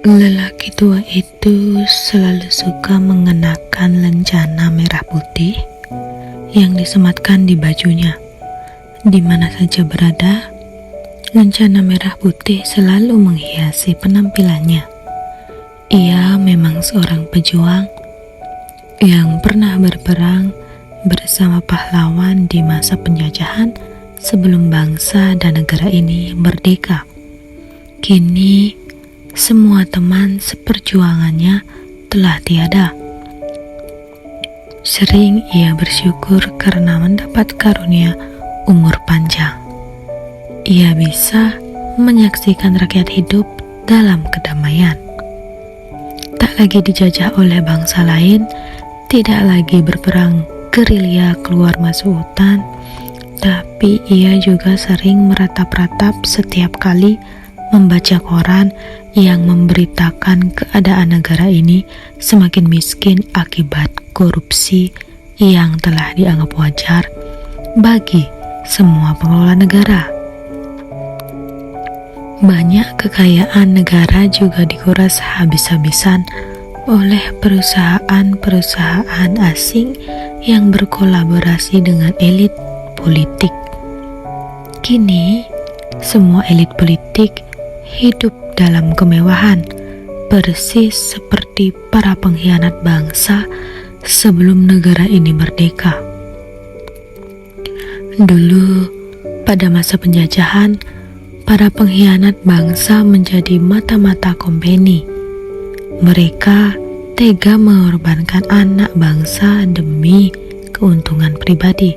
Lelaki tua itu selalu suka mengenakan lencana merah putih yang disematkan di bajunya. Di mana saja berada, lencana merah putih selalu menghiasi penampilannya. Ia memang seorang pejuang yang pernah berperang bersama pahlawan di masa penjajahan sebelum bangsa dan negara ini merdeka. Kini semua teman seperjuangannya telah tiada. Sering ia bersyukur karena mendapat karunia umur panjang. Ia bisa menyaksikan rakyat hidup dalam kedamaian. Tak lagi dijajah oleh bangsa lain, tidak lagi berperang gerilya keluar masuk hutan, tapi ia juga sering meratap-ratap setiap kali membaca koran yang memberitakan keadaan negara ini semakin miskin akibat korupsi yang telah dianggap wajar bagi semua pengelola negara. Banyak kekayaan negara juga dikuras habis-habisan oleh perusahaan-perusahaan asing yang berkolaborasi dengan elit politik. Kini, semua elit politik hidup dalam kemewahan, persis seperti para pengkhianat bangsa sebelum negara ini merdeka. Dulu, pada masa penjajahan, para pengkhianat bangsa menjadi mata-mata kompeni. Mereka tega mengorbankan anak bangsa demi keuntungan pribadi.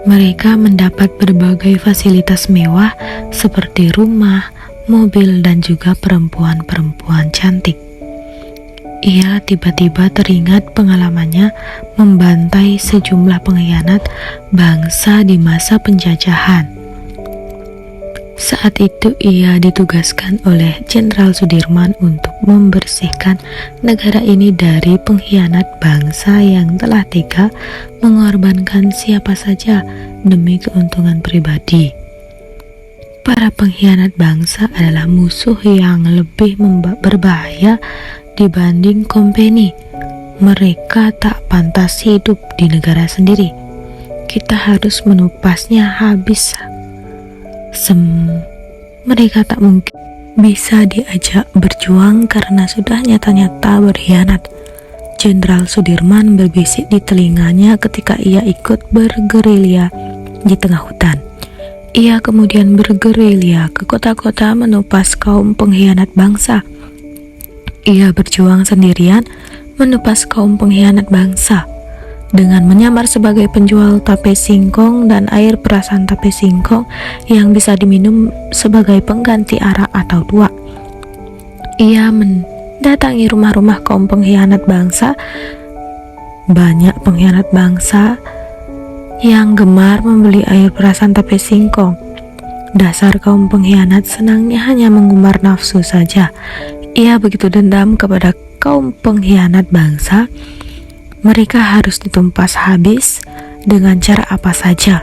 Mereka mendapat berbagai fasilitas mewah seperti rumah, mobil, dan juga perempuan-perempuan cantik. Ia tiba-tiba teringat pengalamannya membantai sejumlah pengkhianat bangsa di masa penjajahan. Saat itu ia ditugaskan oleh Jenderal Sudirman untuk membersihkan negara ini dari pengkhianat bangsa yang telah tega mengorbankan siapa saja demi keuntungan pribadi. Para pengkhianat bangsa adalah musuh yang lebih berbahaya dibanding kompeni. Mereka tak pantas hidup di negara sendiri. Kita harus menupasnya habis. Mereka tak mungkin bisa diajak berjuang karena sudah nyata-nyata berkhianat. Jenderal Sudirman berbisik di telinganya ketika ia ikut bergerilya di tengah hutan. Ia kemudian bergerilya ke kota-kota menupas kaum pengkhianat bangsa. Ia berjuang sendirian menupas kaum pengkhianat bangsa dengan menyamar sebagai penjual tape singkong dan air perasan tape singkong yang bisa diminum sebagai pengganti arak atau tuak. Ia mendatangi rumah-rumah kaum pengkhianat bangsa. Banyak pengkhianat bangsa yang gemar membeli air perasan tape singkong. Dasar kaum pengkhianat senangnya hanya mengumbar nafsu saja. Ia begitu dendam kepada kaum pengkhianat bangsa. Mereka harus ditumpas habis dengan cara apa saja.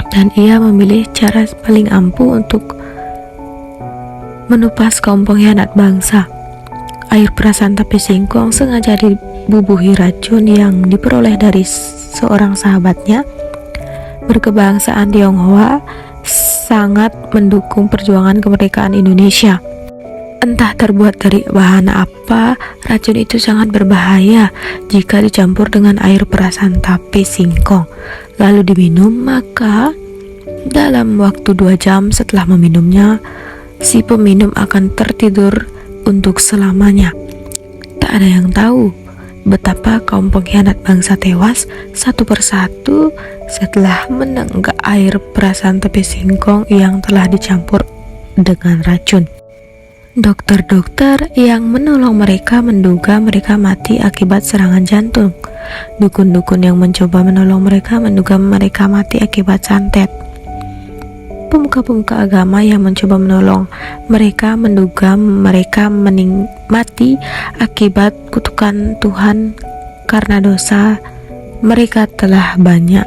Dan ia memilih cara paling ampuh untuk menupas kaum pengkhianat bangsa. Air perasan tape singkong sengaja dibubuhi racun yang diperoleh dari seorang sahabatnya berkebangsaan Tionghoa, sangat mendukung perjuangan kemerdekaan Indonesia. Entah terbuat dari bahan apa, racun itu sangat berbahaya jika dicampur dengan air perasan tape singkong lalu diminum, maka dalam waktu 2 jam setelah meminumnya, si peminum akan tertidur untuk selamanya. Tak ada yang tahu betapa kaum pengkhianat bangsa tewas satu persatu setelah menenggak air perasan tape singkong yang telah dicampur dengan racun. Dokter-dokter yang menolong mereka menduga mereka mati akibat serangan jantung. Dukun-dukun yang mencoba menolong mereka menduga mereka mati akibat santet. Pemuka-pemuka agama yang mencoba menolong mereka menduga mereka mati akibat kutukan Tuhan karena dosa mereka telah banyak